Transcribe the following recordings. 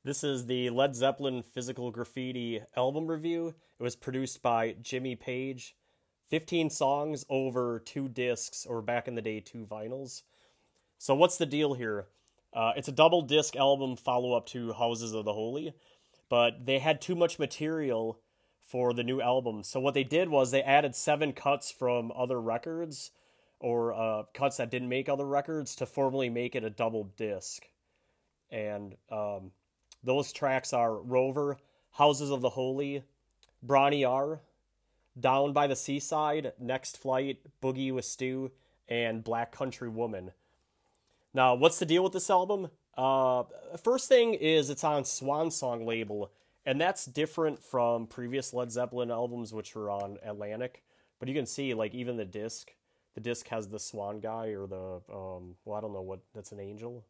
This is the Led Zeppelin Physical Graffiti album review. It was produced by Jimmy Page. 15 songs over 2 discs, or back in the day, 2 vinyls. So what's the deal here? It's a double disc album follow-up to Houses of the Holy, but they had too much material for the new album. So what they did was they added 7 cuts from other records, or cuts that didn't make other records, to formally make it a double disc. And those tracks are Rover, Houses of the Holy, Bron Yr Aur, Down by the Seaside, Next Flight, Boogie with Stu, and Black Country Woman. Now, what's the deal with this album? First thing is it's on Swan Song label, and that's different from previous Led Zeppelin albums, which were on Atlantic. But you can see, like, even the disc has the swan guy, or the, well, I don't know what, that's an angel.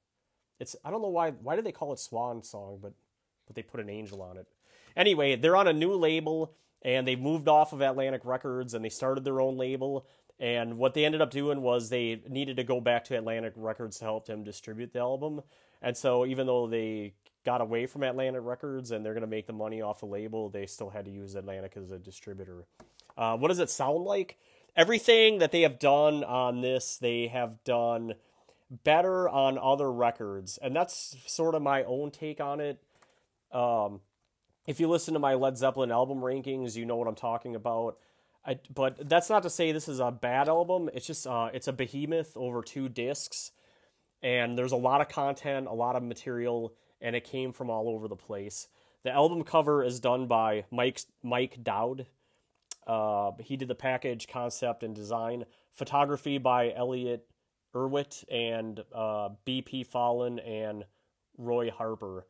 I don't know why did they call it Swan Song, but they put an angel on it. Anyway, they're on a new label, and they moved off of Atlantic Records, and they started their own label. And what they ended up doing was they needed to go back to Atlantic Records to help them distribute the album. And so even though they got away from Atlantic Records and they're going to make the money off the label, they still had to use Atlantic as a distributor. What does it sound like? Everything that they have done on this, they have done better on other records. And that's sort of my own take on it. If you listen to my Led Zeppelin album rankings, you know what I'm talking about. But that's not to say this is a bad album. It's just it's a behemoth over 2 discs, and there's a lot of content, a lot of material, and it came from all over the place. The album cover is done by Mike Dowd. He did the package, concept, and design. Photography by Elliot Irwit and B.P. Fallon and Roy Harper.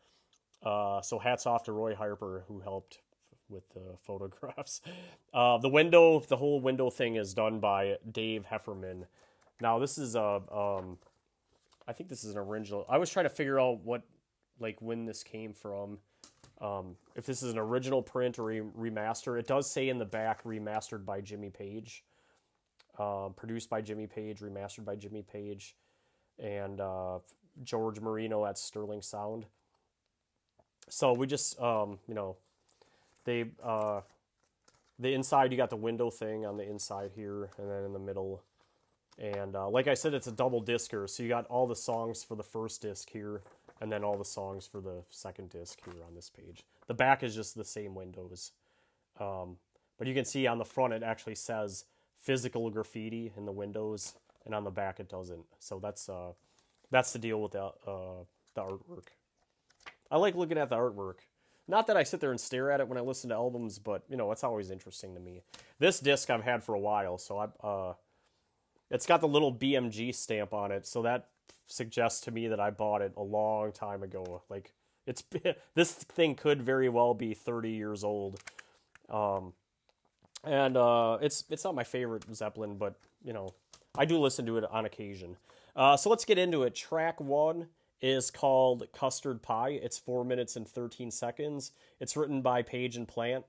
So hats off to Roy Harper, who helped with the photographs. The whole window thing is done by Dave Hefferman. Now this is I think this is an original. I was trying to figure out when this came from. If this is an original print or a remaster. It does say in the back, remastered by Jimmy Page. Produced by Jimmy Page, remastered by Jimmy Page, and George Marino at Sterling Sound. So we just, they, the inside, you got the window thing on the inside here, and then in the middle. And like I said, it's a double discer, so you got all the songs for the first disc here, and then all the songs for the second disc here on this page. The back is just the same windows. But you can see on the front, it actually says Physical Graffiti in the windows, and on the back it doesn't. So that's the deal with the artwork. I like looking at the artwork. Not that I sit there and stare at it when I listen to albums, but, it's always interesting to me. This disc I've had for a while, so it's got the little BMG stamp on it, so that suggests to me that I bought it a long time ago. Like, this thing could very well be 30 years old. And it's not my favorite Zeppelin, but, I do listen to it on occasion. So let's get into it. Track 1 is called Custard Pie. It's 4 minutes and 13 seconds. It's written by Page and Plant.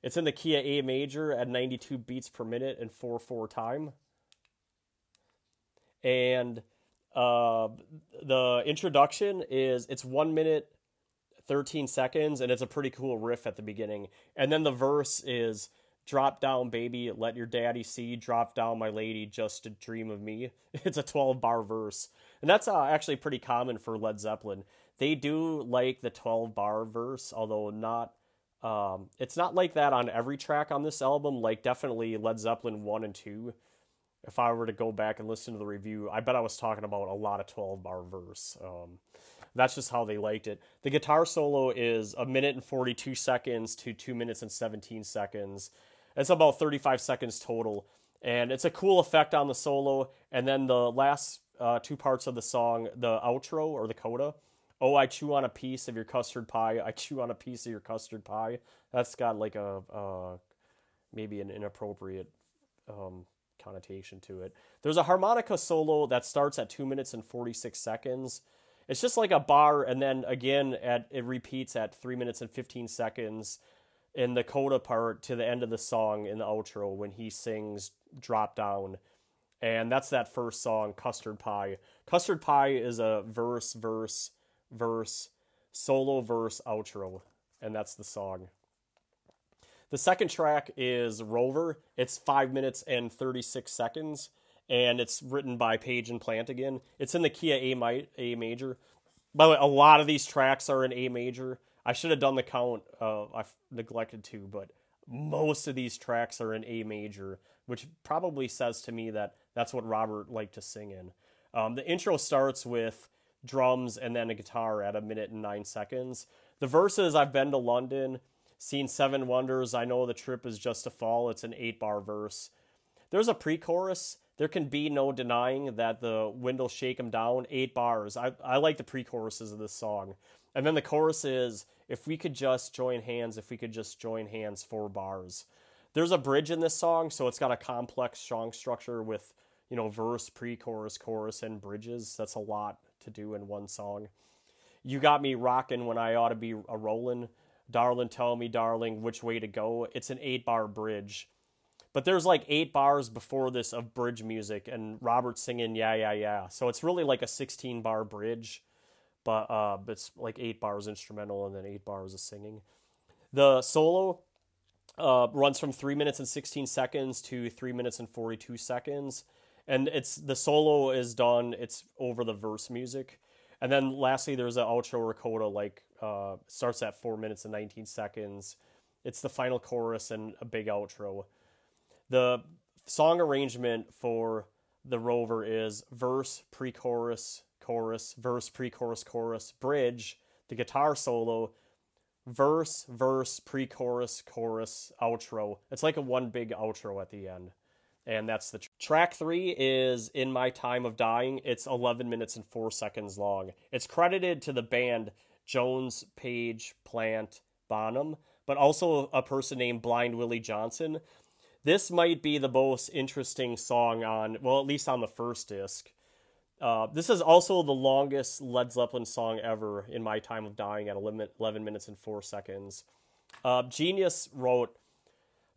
It's in the key of A major at 92 beats per minute and 4/4 time. And the introduction it's 1 minute 13 seconds, and it's a pretty cool riff at the beginning. And then the verse is, "Drop down, baby, let your daddy see. Drop down, my lady, just to dream of me." It's a 12-bar verse. And that's actually pretty common for Led Zeppelin. They do like the 12-bar verse, although not... it's not like that on every track on this album. Like, definitely Led Zeppelin 1 and 2. If I were to go back and listen to the review, I bet I was talking about a lot of 12-bar verse. That's just how they liked it. The guitar solo is 1 minute and 42 seconds to 2 minutes and 17 seconds. It's about 35 seconds total. And it's a cool effect on the solo. And then the last 2 parts of the song, the outro or the coda. "Oh, I chew on a piece of your custard pie. I chew on a piece of your custard pie." That's got like maybe an inappropriate connotation to it. There's a harmonica solo that starts at 2 minutes and 46 seconds. It's just like a bar, and then again it repeats at 3 minutes and 15 seconds in the coda part to the end of the song in the outro when he sings "Drop Down." And that's that first song, Custard Pie. Custard Pie is a verse, solo, verse, outro, and that's the song. The second track is Rover. It's 5 minutes and 36 seconds, and it's written by Page and Plant again. It's in the key of A major. By the way, a lot of these tracks are in A major. I should have done the count. I've neglected to, but most of these tracks are in A major, which probably says to me that that's what Robert liked to sing in. The intro starts with drums and then a guitar at 1 minute and 9 seconds. The verses, I've been to London, seen 7 wonders, I know the trip is just a fall. It's an 8-bar verse. There's a pre-chorus. There can be no denying that the wind will shake 'em down. 8 bars. I like the pre-choruses of this song. And then the chorus is, if we could just join hands, if we could just join hands, 4 bars. There's a bridge in this song, so it's got a complex song structure with, verse, pre-chorus, chorus, and bridges. That's a lot to do in one song. You got me rockin' when I ought to be a rollin'. Darling, tell me, darling, which way to go. It's an 8-bar bridge. But there's like 8 bars before this of bridge music, and Robert singing, yeah, yeah, yeah. So it's really like a 16-bar bridge, but it's like 8 bars instrumental and then 8 bars of singing. The solo runs from 3 minutes and 16 seconds to 3 minutes and 42 seconds. And the solo is done, it's over the verse music. And then lastly, there's an outro or coda, starts at 4 minutes and 19 seconds. It's the final chorus and a big outro. The song arrangement for the Rover is verse, pre-chorus, chorus, verse, pre-chorus, chorus, bridge, the guitar solo, verse, pre-chorus, chorus, outro. It's like a one big outro at the end. And that's the track 3 is In My Time of Dying. It's 11 minutes and 4 seconds long. It's credited to the band Jones, Page, Plant, Bonham, but also a person named Blind Willie Johnson. This might be the most interesting song at least on the first disc. This is also the longest Led Zeppelin song ever, In My Time of Dying, at 11 minutes and 4 seconds. Genius wrote,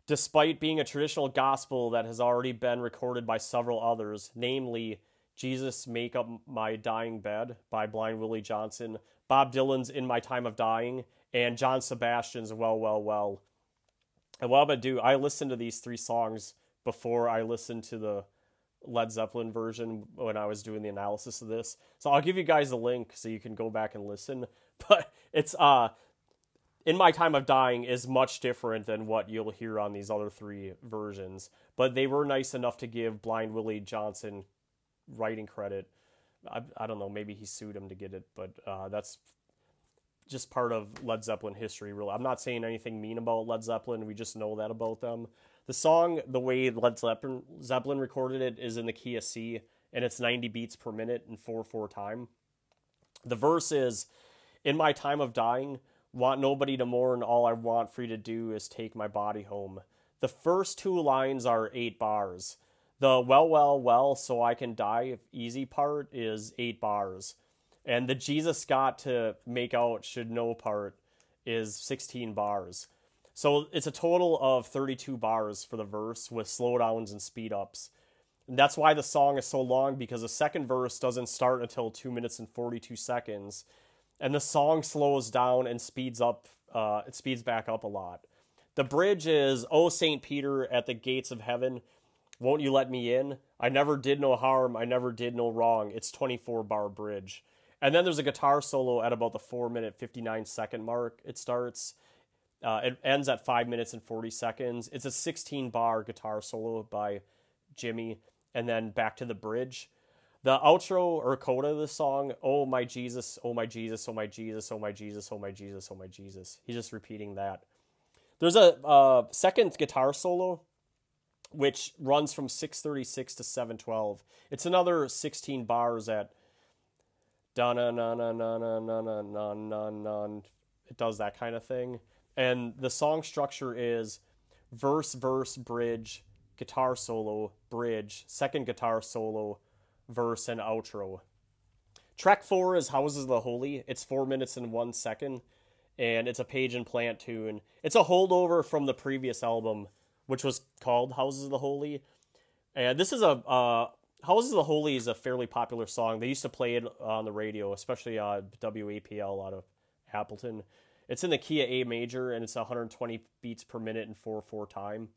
despite being a traditional gospel that has already been recorded by several others, namely Jesus Make Up My Dying Bed by Blind Willie Johnson, Bob Dylan's In My Time of Dying, and John Sebastian's Well, Well, Well. And what I'm going to do, I listened to these 3 songs before I listened to the Led Zeppelin version when I was doing the analysis of this. So I'll give you guys a link so you can go back and listen. But it's, In My Time of Dying is much different than what you'll hear on these other 3 versions. But they were nice enough to give Blind Willie Johnson writing credit. I don't know, maybe he sued him to get it, but that's just part of Led Zeppelin history, really. I'm not saying anything mean about Led Zeppelin. We just know that about them. The song, the way Led Zeppelin recorded it, is in the key of C, and it's 90 beats per minute in 4/4 time. The verse is, In my time of dying, want nobody to mourn, all I want for you to do is take my body home. The first 2 lines are 8 bars. The well, well, well, so I can die easy part is 8 bars. And the Jesus got to make out should know part is 16 bars. So it's a total of 32 bars for the verse with slowdowns and speed ups. And that's why the song is so long, because the second verse doesn't start until 2 minutes and 42 seconds. And the song slows down and speeds up. It speeds back up a lot. The bridge is, Oh, St. Peter, at the gates of heaven, won't you let me in? I never did no harm. I never did no wrong. It's 24-bar bridge. And then there's a guitar solo at about the 4-minute, 59-second mark. It starts. It ends at 5 minutes and 40 seconds. It's a 16-bar guitar solo by Jimmy, and then back to the bridge. The outro or coda of the song, oh my Jesus, oh my Jesus, oh my Jesus, oh my Jesus, oh my Jesus, oh my Jesus. He's just repeating that. There's a second guitar solo, which runs from 6:36 to 7:12. It's another 16 bars at da na na na na na na na na na. It does that kind of thing. And the song structure is verse, bridge, guitar solo, bridge, second guitar solo, verse, and outro. Track 4 is Houses of the Holy. It's 4 minutes and 1 second, and it's a Page and Plant tune. It's a holdover from the previous album, which was called Houses of the Holy. And this is Houses of the Holy is a fairly popular song. They used to play it on the radio, especially WAPL out of Appleton. It's in the key of A major, and it's 120 beats per minute and 4/4 time.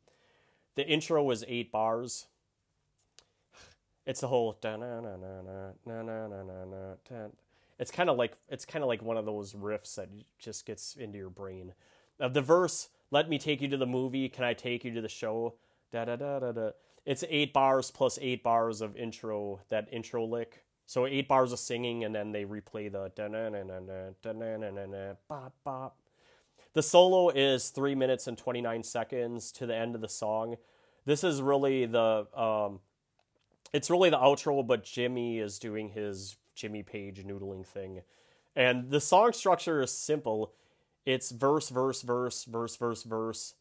The intro was 8 bars. It's the whole it's kind of like one of those riffs that just gets into your brain. The verse, let me take you to the movie, can I take you to the show? Da da da da da. It's 8 bars plus 8 bars of intro, that intro lick. So 8 bars of singing, and then they replay the bop bop. The solo is 3 minutes and 29 seconds to the end of the song. This is really it's really the outro, but Jimmy is doing his Jimmy Page noodling thing. And the song structure is simple. It's verse, verse, verse, verse, verse, verse,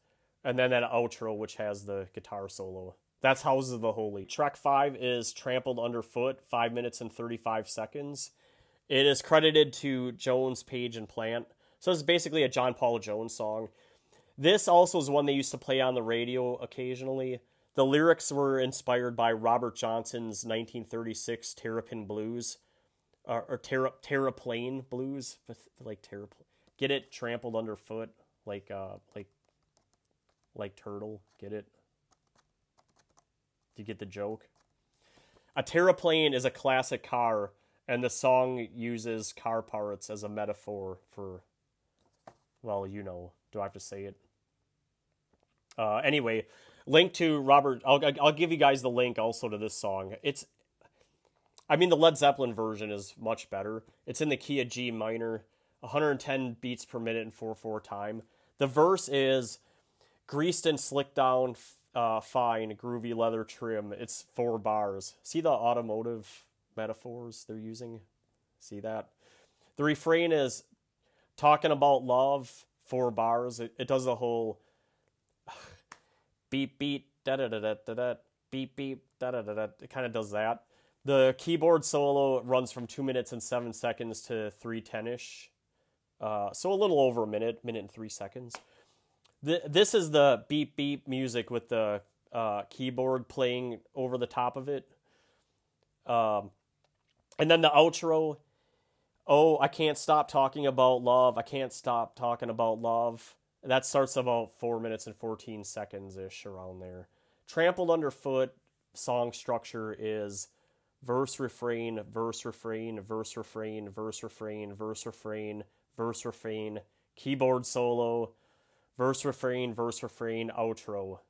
and then that outro, which has the guitar solo. That's Houses of the Holy. Track 5 is Trampled Underfoot, 5 minutes and 35 seconds. It is credited to Jones, Page, and Plant. So it's basically a John Paul Jones song. This also is one they used to play on the radio occasionally. The lyrics were inspired by Robert Johnson's 1936 Terrapin Blues, or Terraplane Blues, like get it, trampled underfoot, like turtle. Get it? Do you get the joke? A terraplane is a classic car, and the song uses car parts as a metaphor for, well, you know. Do I have to say it? Anyway, link to Robert. I'll give you guys the link also to this song. The Led Zeppelin version is much better. It's in the key of G minor, 110 beats per minute and 4/4 time. The verse is greased and slicked down, fine, groovy leather trim. It's 4 bars. See the automotive metaphors they're using? See that? The refrain is talking about love, 4 bars. It does the whole beep, beep, da-da-da-da-da-da, beep, beep, da-da-da-da. It kind of does that. The keyboard solo runs from 2 minutes and 7 seconds to 3:10-ish. So a little over a minute and 3 seconds. This is the beep, beep music with the keyboard playing over the top of it. And then the outro, oh, I can't stop talking about love. I can't stop talking about love. That starts about 4 minutes and 14 seconds-ish, around there. Trampled Underfoot song structure is verse, refrain, verse, refrain, verse, refrain, verse, refrain, verse, refrain, verse, refrain, keyboard solo, verse, refrain, outro.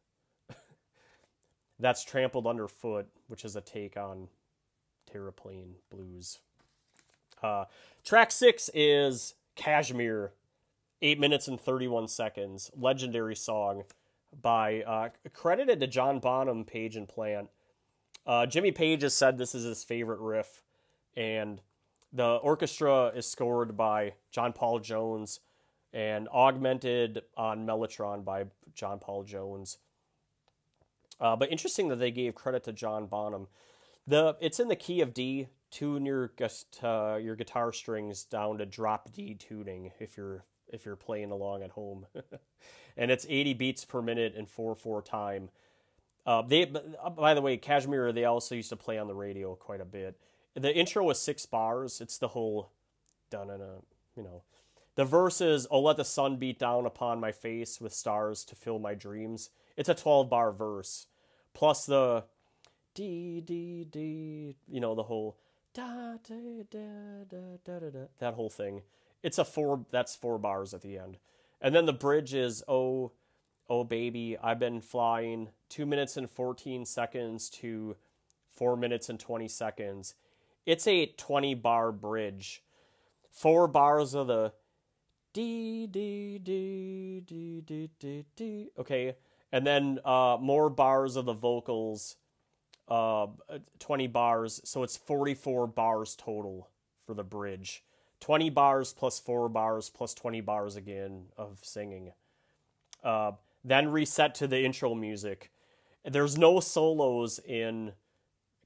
That's Trampled Underfoot, which is a take on Terraplane Blues. Track 6 is Kashmir, 8 minutes and 31 seconds. Legendary song by, credited to John Bonham, Page, and Plant. Jimmy Page has said this is his favorite riff, and the orchestra is scored by John Paul Jones and augmented on Mellotron by John Paul Jones. But interesting that they gave credit to John Bonham. It's in the key of D. Tune your guitar strings down to drop D tuning if you're playing along at home. And it's 80 beats per minute and 4/4 time. By the way, Kashmir, they also used to play on the radio quite a bit. The intro was 6 bars. It's the whole The verse is, oh, let the sun beat down upon my face with stars to fill my dreams. It's a 12-bar verse. Plus the D, the whole da, da, da, da, da, da, that whole thing. That's 4 bars at the end. And then the bridge is, oh baby, I've been flying 2 minutes and 14 seconds to 4 minutes and 20 seconds. It's a 20-bar bridge. 4 bars of the D, D, D, D, D, D, D. Okay, and then more bars of the vocals, 20 bars, so it's 44 bars total for the bridge. 20 bars plus 4 bars plus 20 bars again of singing. Then reset to the intro music. There's no solos in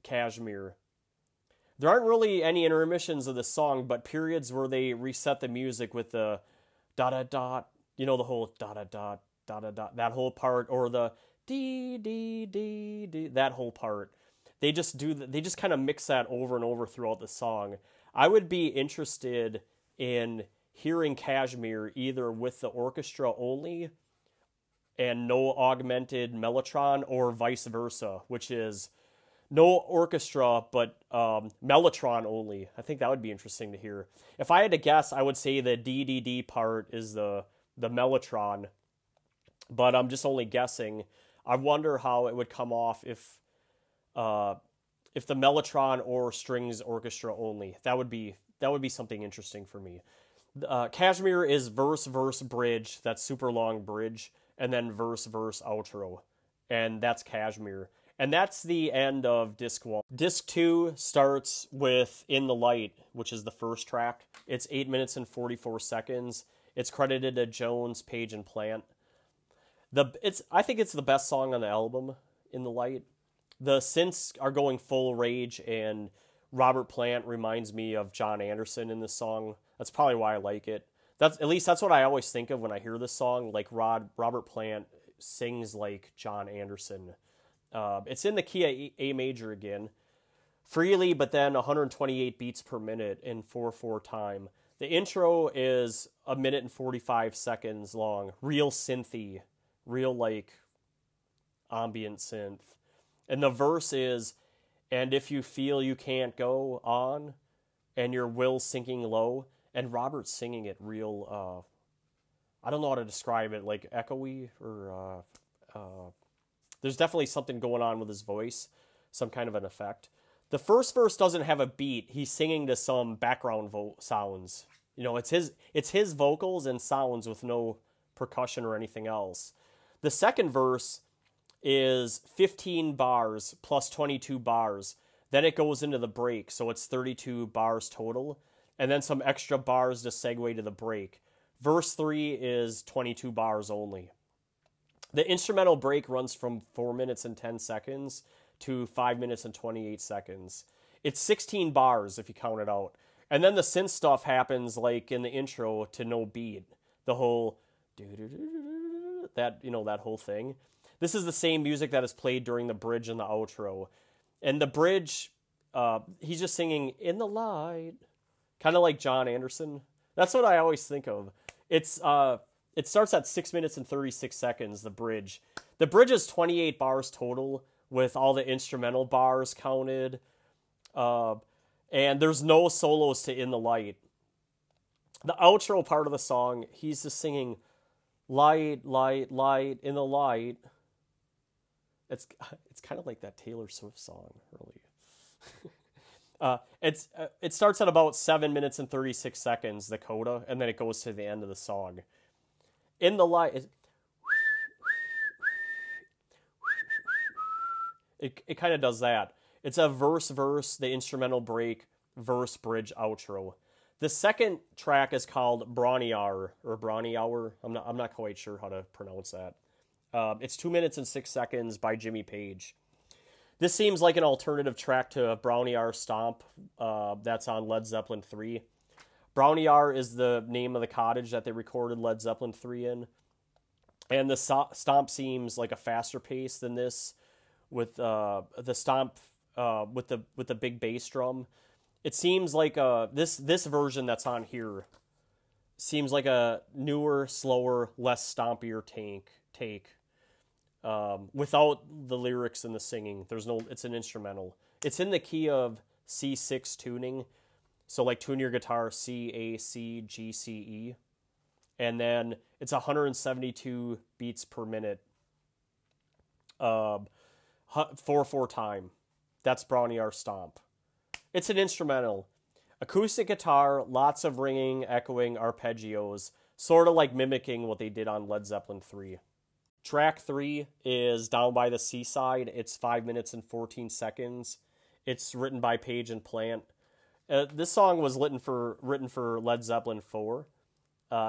Kashmir. There aren't really any intermissions of the song, but periods where they reset the music with the dot, the whole dot, that whole part, or the D, that whole part. They just kind of mix that over and over throughout the song. I would be interested in hearing Kashmir either with the orchestra only and no augmented mellotron, or vice versa, which is no orchestra but mellotron only. I think that would be interesting to hear. If I had to guess, I would say the DDD part is the mellotron, but I'm just only guessing. I wonder how it would come off if the mellotron or strings orchestra only. That would be something interesting for me. Kashmir is verse, verse, bridge. That's super long bridge, and then verse, verse, outro, and that's Kashmir. And that's the end of Disc 1. Disc 2 starts with In the Light, which is the first track. It's 8 minutes and 44 seconds. It's credited to Jones, Page, and Plant. I think it's the best song on the album, In the Light. The synths are going full rage, and Robert Plant reminds me of John Anderson in this song. That's probably why I like it. At least that's what I always think of when I hear this song. Like Robert Plant sings like John Anderson. It's in the key of A major again, freely, but then 128 beats per minute in 4/4 time. The intro is 1 minute and 45 seconds long, real synthy, real like ambient synth. And the verse is, and if you feel you can't go on, and your will sinking low, and Robert's singing it real, I don't know how to describe it, like echoey, or there's definitely something going on with his voice, some kind of an effect. The first verse doesn't have a beat. He's singing to some background sounds. You know, it's his vocals and sounds with no percussion or anything else. The second verse is 15 bars plus 22 bars. Then it goes into the break, so it's 32 bars total, and then some extra bars to segue to the break. Verse 3 is 22 bars only. The instrumental break runs from 4 minutes and 10 seconds to 5 minutes and 28 seconds. It's 16 bars if you count it out. And then the synth stuff happens like in the intro to no beat. The whole that whole thing. This is the same music that is played during the bridge and the outro. And the bridge, he's just singing In the Light, kind of like John Anderson. That's what I always think of. It starts at 6 minutes and 36 seconds, the bridge. The bridge is 28 bars total with all the instrumental bars counted. And there's no solos to In the Light. The outro part of the song, he's just singing light, light, light, in the light. It's kind of like that Taylor Swift song, really. It starts at about 7 minutes and 36 seconds, the coda, and then it goes to the end of the song. In the Light, it kind of does that. It's a verse, the instrumental break, verse, bridge, outro. The second track is called Bron Yr Aur, or Bron Yr Aur. I'm not quite sure how to pronounce that. It's 2 minutes and 6 seconds by Jimmy Page. This seems like an alternative track to Bron Yr Aur Stomp that's on Led Zeppelin 3. Bron Yr Aur is the name of the cottage that they recorded Led Zeppelin 3 in. And the stomp seems like a faster pace than this, with the stomp with the big bass drum. It seems like this version that's on here seems like a newer, slower, less stompier take. Without the lyrics and the singing. It's an instrumental. It's in the key of C6 tuning. So like tune your guitar C, A, C, G, C, E. And then it's 172 beats per minute. 4/4 time. That's Bron Yr Aur Stomp. It's an instrumental. Acoustic guitar, lots of ringing, echoing, arpeggios, sort of like mimicking what they did on Led Zeppelin 3. Track 3 is Down by the Seaside. It's 5 minutes and 14 seconds. It's written by Page and Plant. This song was written for Led Zeppelin 4.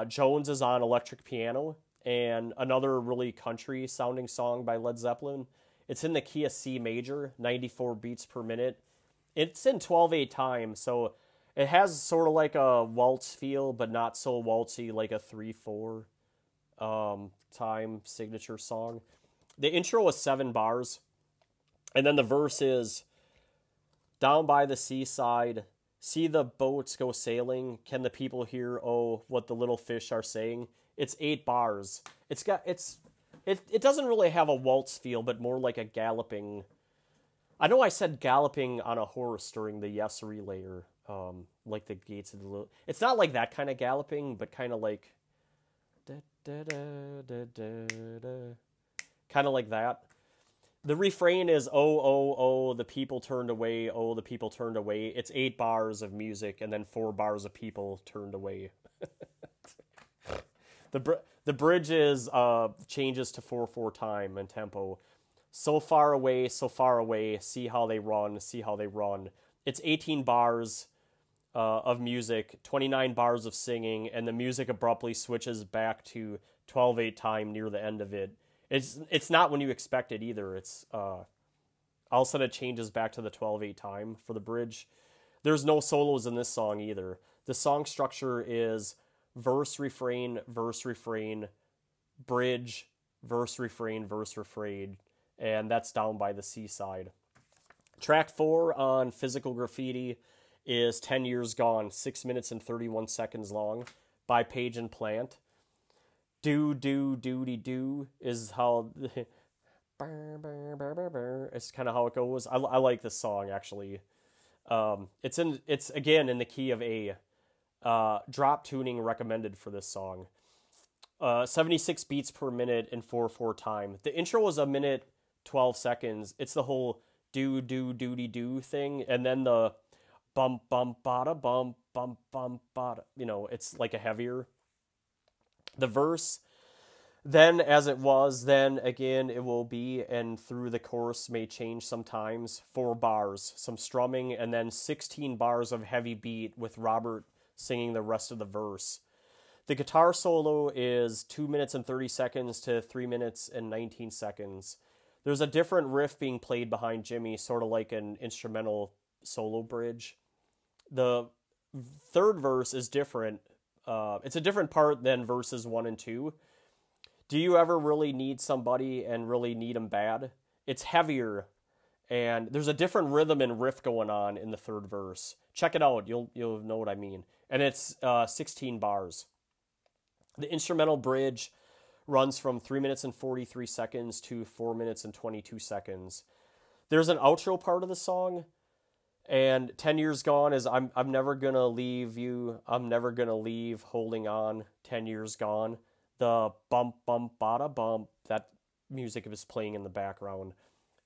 Jones is on electric piano, and another really country-sounding song by Led Zeppelin. It's in the key of C major, 94 beats per minute. It's in 12/8 time, so it has sort of like a waltz feel, but not so waltzy like a 3/4 time signature song. The intro is 7 bars, and then the verse is Down by the seaside, See the boats go sailing. Can the people hear, oh, what the little fish are saying? It's 8 bars. It doesn't really have a waltz feel, but more like a galloping. I know I said galloping on a horse during the Yes relayer, like the gates of the little. It's not like that kind of galloping, but kind of like, kind of like that. The refrain is, oh, oh, oh, the people turned away, oh, the people turned away. It's 8 bars of music and then 4 bars of people turned away. The bridge is changes to 4/4 time and tempo. So far away, see how they run, see how they run. It's 18 bars of music, 29 bars of singing, and the music abruptly switches back to 12/8 time near the end of it. It's not when you expect it either. It's all of a sudden it changes back to the 12/8 time for the bridge. There's no solos in this song either. The song structure is verse, refrain, bridge, verse, refrain, and that's down by the Seaside. Track 4 on Physical Graffiti is 10 Years Gone, 6 minutes and 31 seconds long, by Page and Plant. Do, do, doody, do is how... it's kind of how it goes. I like this song, actually. It's again in the key of A. Drop tuning recommended for this song. 76 beats per minute in 4/4 time. The intro is 1 minute 12 seconds. It's the whole do do doody do thing, and then the bump bump bada bump bump bump bada. You know, it's like a heavier. The verse, then as it was, then again it will be, and through the chorus may change sometimes. 4 bars, some strumming, and then 16 bars of heavy beat with Robert singing the rest of the verse. The guitar solo is 2 minutes and 30 seconds to 3 minutes and 19 seconds. There's a different riff being played behind Jimmy, sort of like an instrumental solo bridge. The third verse is different. It's a different part than verses 1 and 2. Do you ever really need somebody and really need them bad? It's heavier, and there's a different rhythm and riff going on in the third verse. Check it out. You'll know what I mean. And it's 16 bars. The instrumental bridge runs from 3 minutes and 43 seconds to 4 minutes and 22 seconds. There's an outro part of the song, and 10 Years Gone is I'm never gonna leave you, I'm never gonna leave, holding on, 10 years gone. The bump bump bada bump, that music is playing in the background.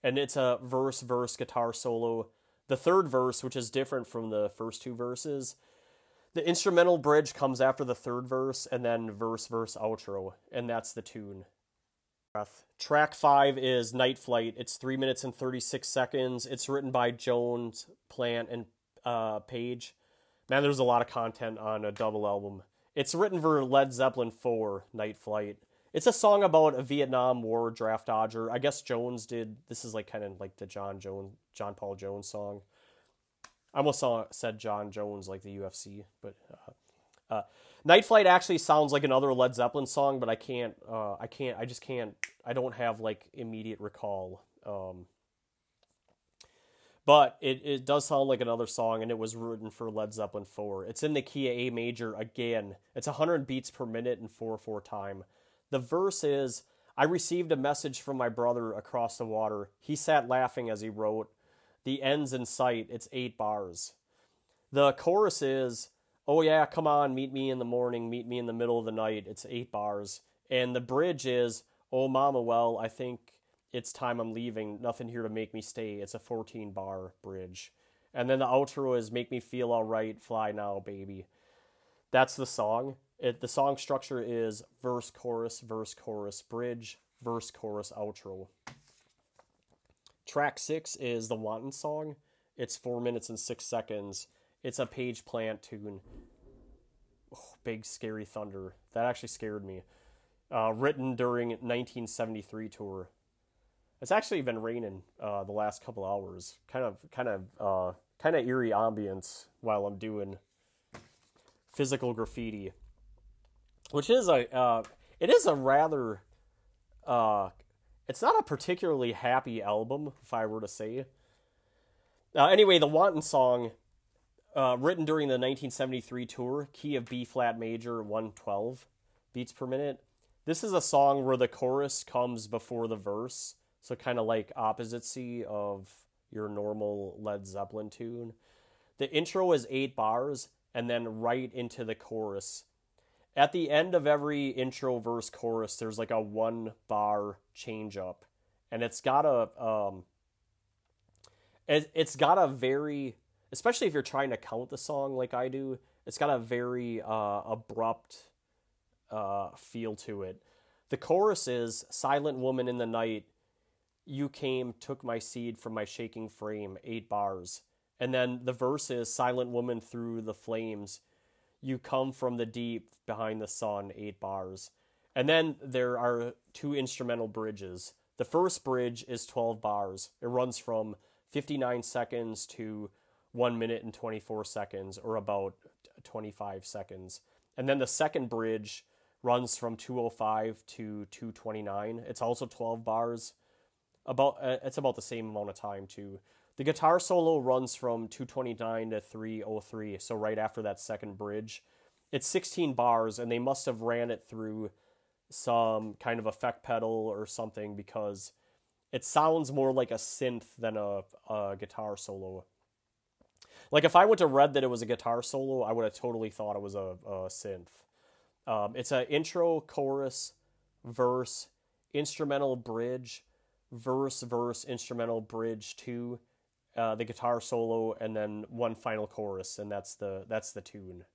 And it's a verse guitar solo. The third verse, which is different from the first 2 verses, the instrumental bridge comes after the third verse, and then verse outro, and that's the tune. Track 5 is Night Flight. It's 3 minutes and 36 seconds. It's written by Jones, Plant, and Page. Man, there's a lot of content on a double album. It's written for Led Zeppelin 4, Night Flight. It's a song about a Vietnam War draft dodger. I guess Jones did. This is like kind of like the John Paul Jones song. I almost said John Jones like the UFC, but Night Flight actually sounds like another Led Zeppelin song, but I don't have like immediate recall. But it does sound like another song, and it was written for Led Zeppelin 4. It's in the key of A major again. It's 100 beats per minute in 4/4 time. The verse is, I received a message from my brother across the water. He sat laughing as he wrote. The end's in sight. It's 8 bars. The chorus is, oh yeah, come on, meet me in the morning, meet me in the middle of the night. It's 8 bars. And the bridge is, oh mama, well, I think it's time I'm leaving. Nothing here to make me stay. It's a 14-bar bridge. And then the outro is, make me feel all right, fly now, baby. That's the song. The song structure is verse, chorus, bridge, verse, chorus, outro. Track 6 is the Wanton song. It's 4 minutes and 6 seconds. It's a Page Plant tune. Oh, big scary thunder. That actually scared me. Written during 1973 tour. It's actually been raining the last couple hours. Kind of eerie ambience while I'm doing Physical Graffiti, which is it is a rather it's not a particularly happy album, if I were to say. Anyway, the Wanton song, Written during the 1973 tour, key of B flat major, 112 beats per minute. This is a song where the chorus comes before the verse, so kind of like opposite C of your normal Led Zeppelin tune. The intro is 8 bars, and then right into the chorus. At the end of every intro, verse, chorus, there's like a 1 bar change up, and it's got a very, especially if you're trying to count the song like I do, it's got a very abrupt feel to it. The chorus is, silent woman in the night, you came, took my seed from my shaking frame, 8 bars. And then the verse is, silent woman through the flames, you come from the deep behind the sun, 8 bars. And then there are 2 instrumental bridges. The first bridge is 12 bars. It runs from 59 seconds to 1 minute and 24 seconds, or about 25 seconds. And then the second bridge runs from 2:05 to 2:29. It's also 12 bars. It's about the same amount of time too. The guitar solo runs from 2:29 to 3:03, so right after that second bridge. It's 16 bars, and they must have ran it through some kind of effect pedal or something, because it sounds more like a synth than a guitar solo. Like, if I would have read that it was a guitar solo, I would have totally thought it was a synth. It's an intro, chorus, verse, instrumental bridge, verse, instrumental bridge 2, the guitar solo, and then one final chorus, and that's the tune.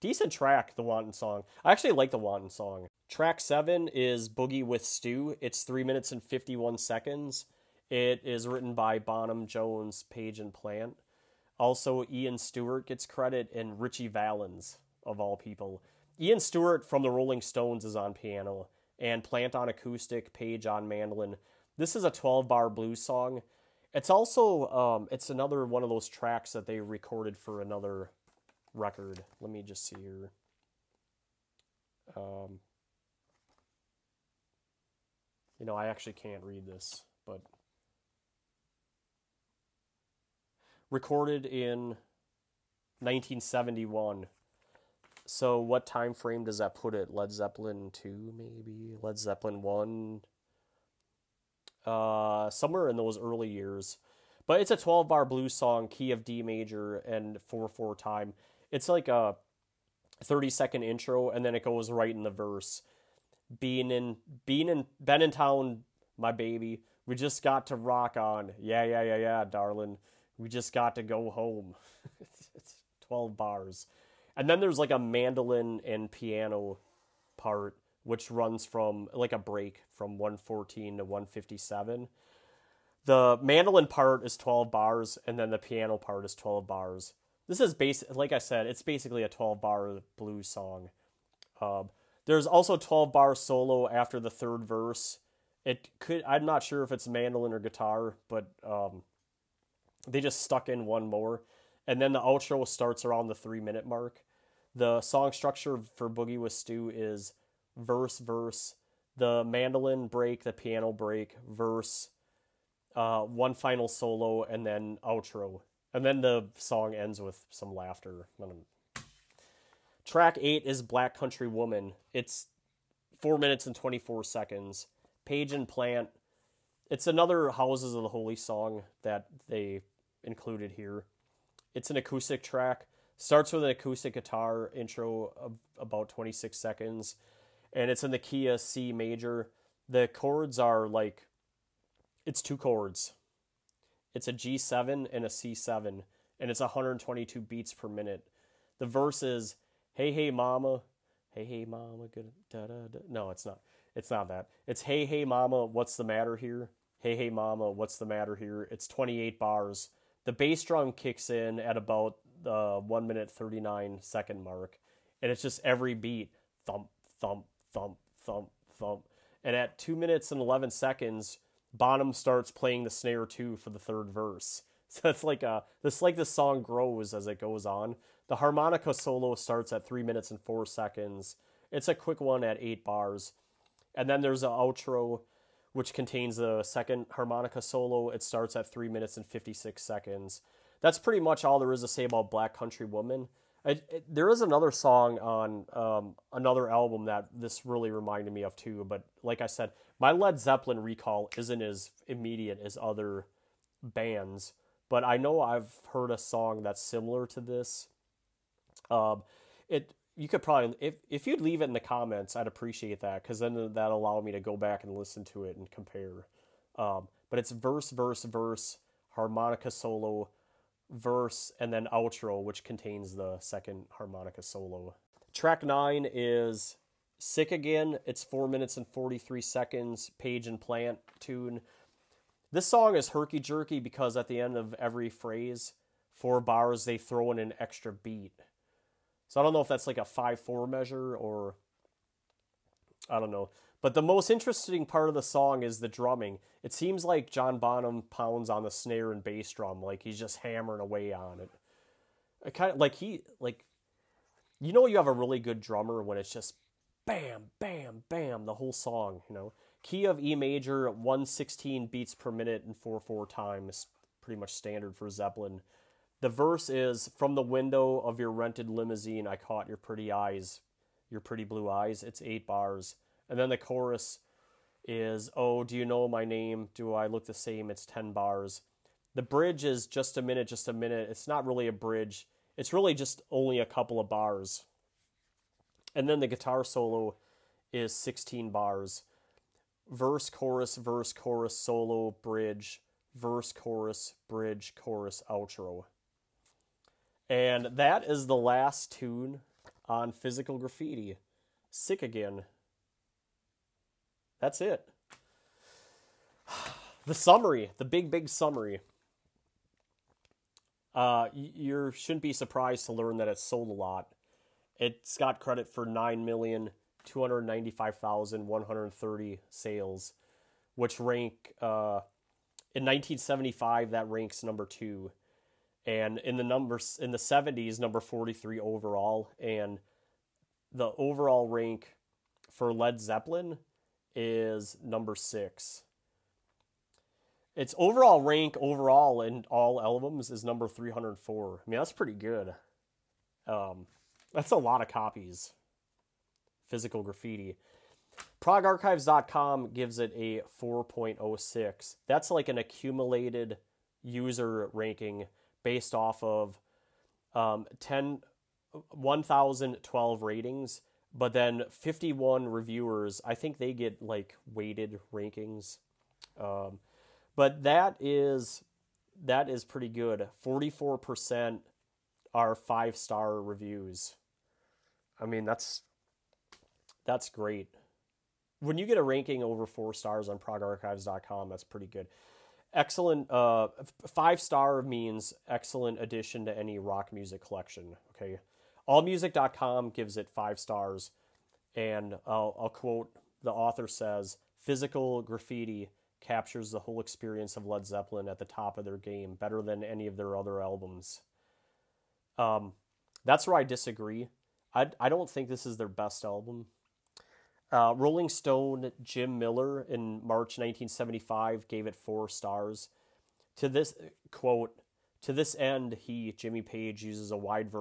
Decent track, the Wanton song. I actually like the Wanton song. Track 7 is Boogie with Stu. It's 3 minutes and 51 seconds. It is written by Bonham, Jones, Page, and Plant. Also, Ian Stewart gets credit, and Richie Valens, of all people. Ian Stewart from the Rolling Stones is on piano, and Plant on acoustic, Page on mandolin. This is a 12-bar blues song. It's also, it's another one of those tracks that they recorded for another record. Let me just see here. I actually can't read this, but recorded in 1971. So what time frame does that put it? Led Zeppelin 2, maybe? Led Zeppelin 1? Somewhere in those early years. But it's a 12-bar blues song, key of D major, and 4/4 time. It's like a 30-second intro, and then it goes right in the verse. Been in town, my baby. We just got to rock on. Yeah, darling. We just got to go home. It's 12 bars. And then there's like a mandolin and piano part, which runs from like a break from 114 to 157. The mandolin part is 12 bars, and then the piano part is 12 bars. This is like I said, it's basically a 12-bar blues song. There's also 12-bar solo after the third verse. I'm not sure if it's mandolin or guitar, but they just stuck in one more. And then the outro starts around the 3-minute mark. The song structure for Boogie with Stu is verse, the mandolin break, the piano break, verse, one final solo, and then outro. And then the song ends with some laughter. Track 8 is Black Country Woman. It's 4 minutes and 24 seconds. Page and Plant. It's another Houses of the Holy song that they included here. It's an acoustic track. Starts with an acoustic guitar intro of about 26 seconds. And it's in the key of C major. The chords are like, it's 2 chords. It's a G7 and a C7. And it's 122 beats per minute. The verse is, hey mama, good, da-da-da. No, it's not. It's not that. It's hey mama, what's the matter here? Hey mama, what's the matter here? It's 28 bars. The bass drum kicks in at about the 1 minute 39 second mark, and it's just every beat, thump, thump, thump, thump, thump. And at 2 minutes and 11 seconds, Bonham starts playing the snare 2 for the third verse. So it's like the song grows as it goes on. The harmonica solo starts at 3 minutes and 4 seconds. It's a quick one at 8 bars. And then there's an outro, which contains the second harmonica solo. It starts at 3 minutes and 56 seconds. that's pretty much all there is to say about Black Country Woman. There is another song on another album that this really reminded me of too, but like I said, my Led Zeppelin recall isn't as immediate as other bands, but I know I've heard a song that's similar to this. You could probably, if you'd leave it in the comments, I'd appreciate that, because then that'll allow me to go back and listen to it and compare. But it's verse, verse, verse, harmonica solo, verse, and then outro, which contains the second harmonica solo. Track 9 is Sick Again. It's 4 minutes and 43 seconds, Page and Plant tune. This song is herky-jerky because at the end of every phrase, 4 bars, they throw in an extra beat. So I don't know if that's like a 5/4 measure or I don't know. But the most interesting part of the song is the drumming. It seems like John Bonham pounds on the snare and bass drum, like he's just hammering away on it. It kind of like you have a really good drummer when it's just bam, bam, bam the whole song, Key of E major, 116 beats per minute and 4/4 time is pretty much standard for Zeppelin. The verse is, from the window of your rented limousine, I caught your pretty eyes, your pretty blue eyes. It's 8 bars. And then the chorus is, oh, do you know my name? Do I look the same? It's 10 bars. The bridge is just a minute, just a minute. It's not really a bridge. It's really just only a couple of bars. And then the guitar solo is 16 bars. Verse, chorus, solo, bridge, verse, chorus, bridge, chorus, outro. And that is the last tune on Physical Graffiti. Sick Again. That's it. The summary, the big summary. You shouldn't be surprised to learn that it sold a lot. It's got credit for 9,295,130 sales, which rank, in 1975, that ranks number 2. And in the 70s, number 43 overall. And the overall rank for Led Zeppelin is number 6. Its overall rank in all albums is number 304. I mean, that's pretty good. That's a lot of copies. Physical Graffiti. ProgArchives.com gives it a 4.06. That's like an accumulated user ranking based off of 1,012 ratings, but then 51 reviewers. I think they get like weighted rankings. But that is pretty good. 44% are 5-star reviews. I mean, that's great. When you get a ranking over 4 stars on ProgArchives.com, that's pretty good. Excellent. 5-star means excellent addition to any rock music collection. Okay, AllMusic.com gives it 5 stars, and I'll quote the author says, "Physical Graffiti captures the whole experience of Led Zeppelin at the top of their game, better than any of their other albums." That's where I disagree. I don't think this is their best album. Rolling Stone Jim Miller in March 1975 gave it 4 stars. To this quote, "To this end, Jimmy Page, uses a wide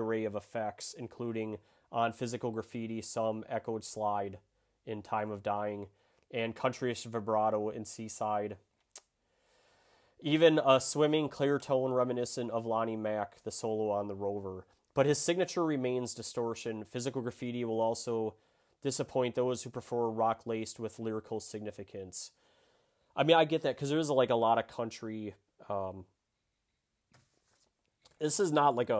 array of effects, including on Physical Graffiti some echoed slide in Time of Dying, and countryish vibrato in Seaside. Even a swimming clear tone reminiscent of Lonnie Mack, the solo on the Rover. But his signature remains distortion. Physical Graffiti will also disappoint those who prefer rock laced with lyrical significance." I mean, I get that, because there's like a lot of country. This is not like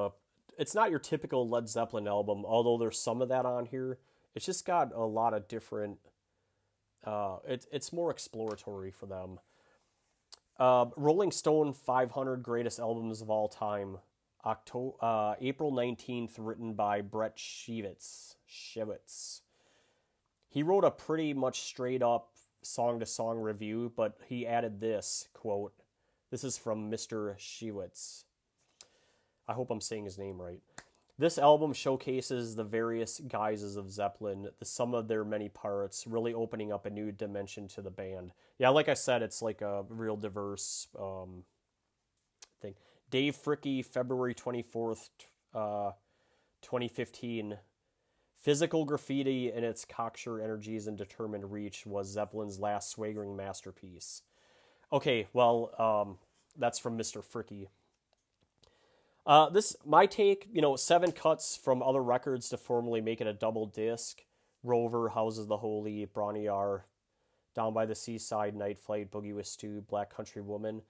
it's not your typical Led Zeppelin album, although there's some of that on here. It's just got a lot of different, it's more exploratory for them. Rolling Stone 500 Greatest Albums of All Time. April 19th, written by Brett Shevitz. He wrote a pretty much straight up song-to-song review, but he added this, quote, this is from Mr. Shewitz. I hope I'm saying his name right. "This album showcases the various guises of Zeppelin, the sum of their many parts, really opening up a new dimension to the band." Yeah, like I said, it's like a real diverse thing. Dave Fricke, February 24th, 2015. Physical Graffiti in its cocksure energies and determined reach was Zeppelin's last swaggering masterpiece. Okay, well, that's from Mr. Fricke. My take, 7 cuts from other records to formally make it a double disc. Rover, Houses of the Holy, Bron Yr Aur, Down by the Seaside, Night Flight, Boogie with Stu, Black Country Woman.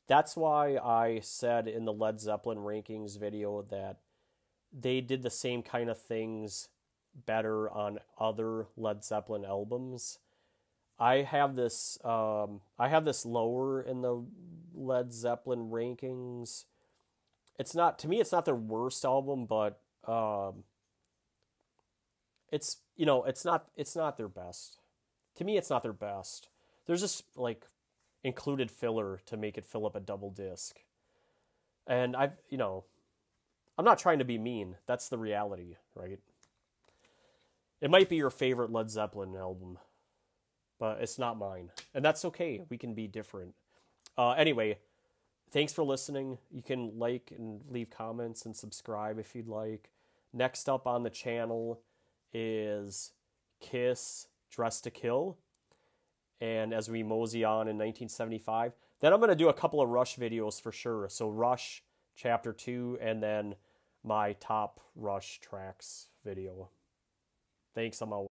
That's why I said in the Led Zeppelin rankings video that they did the same kind of things better on other Led Zeppelin albums. I have this lower in the Led Zeppelin rankings. It's not their worst album, but it's not their best. To me, it's not their best. There's just included filler to make it fill up a double disc. And I'm not trying to be mean. That's the reality, right? It might be your favorite Led Zeppelin album, but it's not mine. And that's okay. We can be different. Anyway, thanks for listening. You can like and leave comments and subscribe if you'd like. Next up on the channel is Kiss, Dress to Kill. And as we mosey on in 1975, then I'm going to do a couple of Rush videos for sure. So Rush Chapter 2 and then my top Rush tracks video. Thanks, I'm out.